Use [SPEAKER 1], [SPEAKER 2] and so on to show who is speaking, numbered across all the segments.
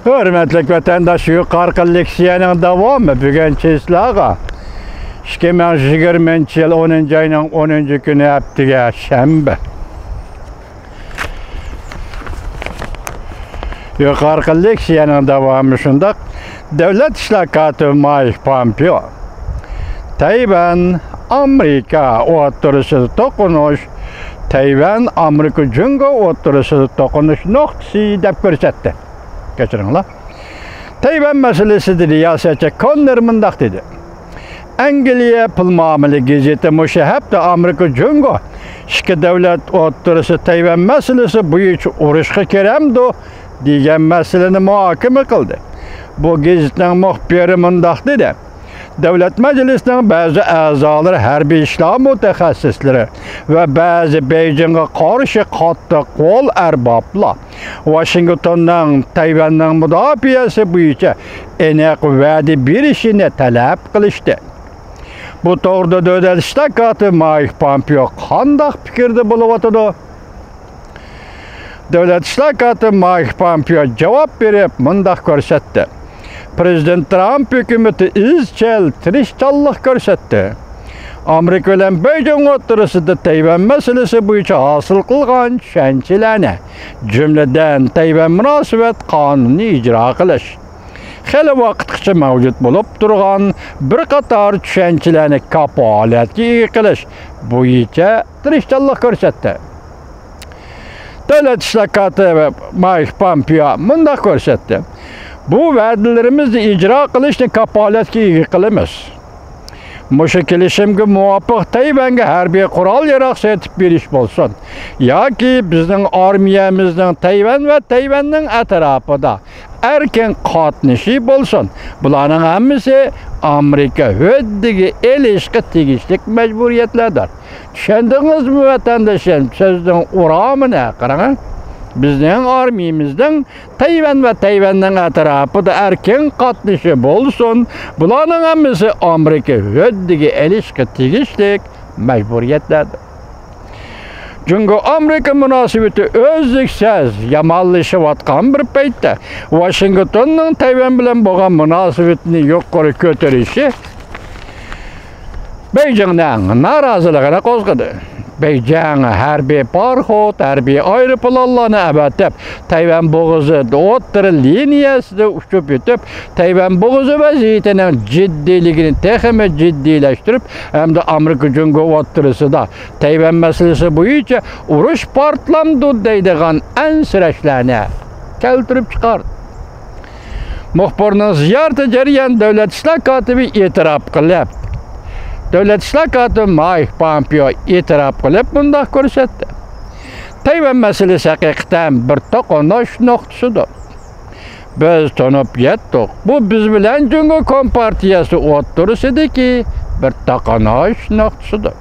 [SPEAKER 1] Hürmetlik vatandaş, yuqorqi leksiyaning davomi bugun Cheslaga 2020 yil 10 oyning 10 kuni haftaga shanba. Yuqorqi leksiyaning davomi shundoq. Davlat ishlar katibi Mike Pompeo Tayvan Amerika o'rtasida to'qinish, Tayvan Amerika Jungo o'rtasida to'qinish nuqtasi deb ko'rsatdi. Kechiringlar. Tayvan masalasida riyosatchi Conner mundaq dedi. Angliya pul muomala gazeti musha hafta Amerika Jungo ikki davlat o'rtasida Tayvan masalasi bo'yicha urushga kiramdi degan masalani muhokama qildi. Bu gazetning muxbiri mundaq dedi. Davlat Majlisining ba'zi a'zolari harbiy ishlar mutaxassislari va ba'zi Beijingga qarshi qattiq qo'l arboblar Washingtondan Tayvanning mudofaasi bo'yicha aniq va'da berishini talab qilishdi. Bu to'g'rida Davlat ishlar katibi Mike Pompeo qanday fikrda bo'layotdi? Davlat ishlar katibi Mike Pompeo javob berib mundaq ko'rsatdi. Prezident Trump hukumati izchil tirishchanlik ko'rsatdi. Amerika bilan Beijing o'rtasida Tayvan masalasi bo'yicha hosil qilgan tushunchalarni, jumladan Tayvan munosabat qonunini ijro qilish, hali vaqtgacha mavjud bo'lib turgan bir qator tushunchalarni kapolatga ega qilish bo'yicha tirishchanlik ko'rsatdi. Davlat ishlar katibi Mike Pompeo mundaq ko'rsatdi. Bu va'dalarimizni ijro qilishni kapolatga ega qilamiz. Musha kelishimga muvofiq Tayvanga harbiy qurol-yarog' sotib berish bo'lsin yoki bizning armiyamizning Tayvan va Tayvanning atrofida erkin qatnashi bo'lsin. Bularning hammasi Amerika huddiga elishga tegishli majburiyatlardir. Tushundingizmi vatandoshlar? So'zning uramini qarang. Bizning armiyamizning Tayvan va Tayvanning atrofida erkin qatnashi bo'lsin. Bularning hammasi Amerika huddiga elishga tegishli majburiyatlardir. Jungo Amerika munosabati o'zliksiz yomonlashayotgan bir paytda Washingtonning Tayvan bilan bo'lgan munosabatni yuqori ko'tarishi Beijingning noroziligini qo'zg'adi. Beijing harbiy parxod, harbiy aeroplanlarni avatib, Tayvan bo'g'izi o'rta liniyasida uchib o'tib, Tayvan bo'g'izi vaziyatining jiddiyligini texnik jiddiylashtirib, hamda Amerika Jungo o'rtasida Tayvan masalasi bo'yicha urush portlamdi deydigan ansirashlarni keltirib chiqardi. Muxbirning ziyorati jarayonida davlat ishlar katibi e'tirof qilib, Davlat ishlar katibi Mike Pompeo e'tirof qilib bunday ko'rsatdi. Tayvan masalasi haqiqatan bir to'qinish nuqtasidir. Biz tanib yetdik. Bu biz bilan Jungo kompartiyasi o'rtasidagi bir to'qinish nuqtasidir.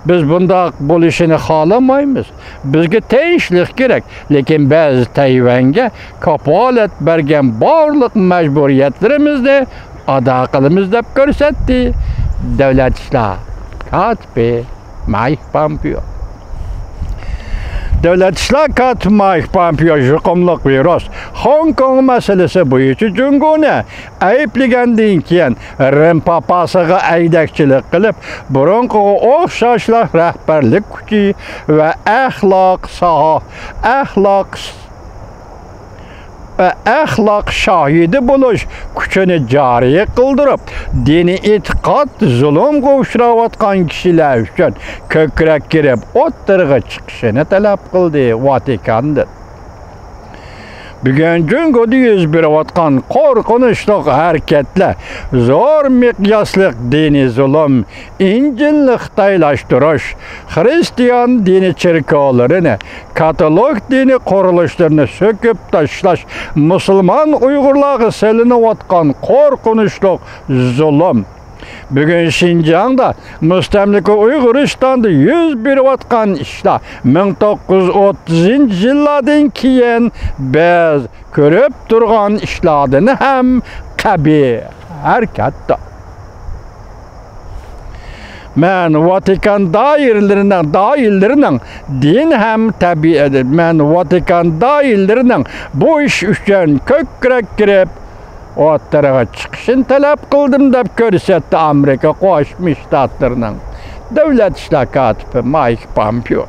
[SPEAKER 1] Biz bunday bo'lishini xohlamaymiz. Bizga tinchlik kerak, lekin biz Tayvanga kapolat bergan barliq majburiyatlarimizni ado qilamiz deb ko'rsatdi. Davlat ishlar katibi Mike Pompeo. Davlat ishlar katibi Mike Pompeo yuqumliq virus Hong Kong masalasi bo'yicha Jungoni ayblagandan keyin Rim papasiga aydakchilik qilib, burunqi o'xshashlar rahbarlik kuchi va axloq shohidi bo'lish kuchini joriy qildirib, diniy e'tiqod zulmga uchrayotgan kishilar uchun ko'krak kirib o'ttirg'i chiqishini talab qildi Vatikandir. Bugun Jungoda yuz berayotgan qo'rqinchli harakatlar, zo'r miqyosli diniy zulm, Injilni xitoylashtirish, Xristian dini cherkovlarini, katolik dini qurilishlarini so'kib tashlash, musulmon Uyg'urlarga selinayotgan qo'rqinchli zulm. Bugun Xinjiangda mustamlika Uyg'uristonda yuz berayotgan ishlar 1930-yillardan keyin biz ko'rib turgan ishlardan ham qabih harakatdir. Mən Vatikan dairlərinin din həm təbiədir. Mən Vatikan dairlərinin bu iş üçün kökrək girib o tarafa çıxışın tələb qıldım deb göstərdi Amerika Qoşmuş Ştatlarının dövlət işlər katibi Mike Pompeo.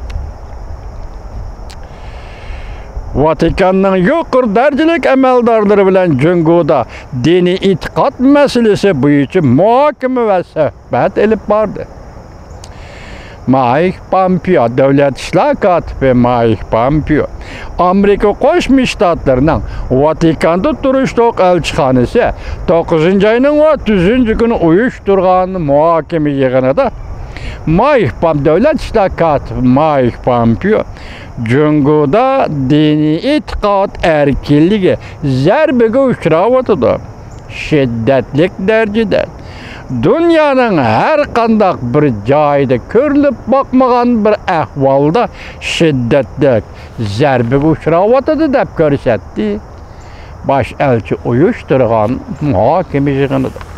[SPEAKER 1] Vatikanның yuqur dərəcəlik əməldarları bilan Cünguda dini itiqad məsələsi bo'yicha muhokama və söhbət elib bordi. Mike Pompeo, Dövlət İşlər katibi Mike Pompeo, Amerika Qoşmuş Ştatlarının Vatikanda turuşluq elçixanası 9 ayının 30 günü uyuşturğan muhokama yığınında Dövlət İşlər katibi Mike Pompeo Cünguda dini itiqad erkinliği zərbəyə uçravatıdı. Şiddetlik dərəcədə. Dünyanın hər qandaq bir cayda körülüb baxmağan bir əhvalda şiddetlik zərbəyə uçravatıdı deb göstərdi. Baş elçi uyuşturğan muhokama yığınıdır.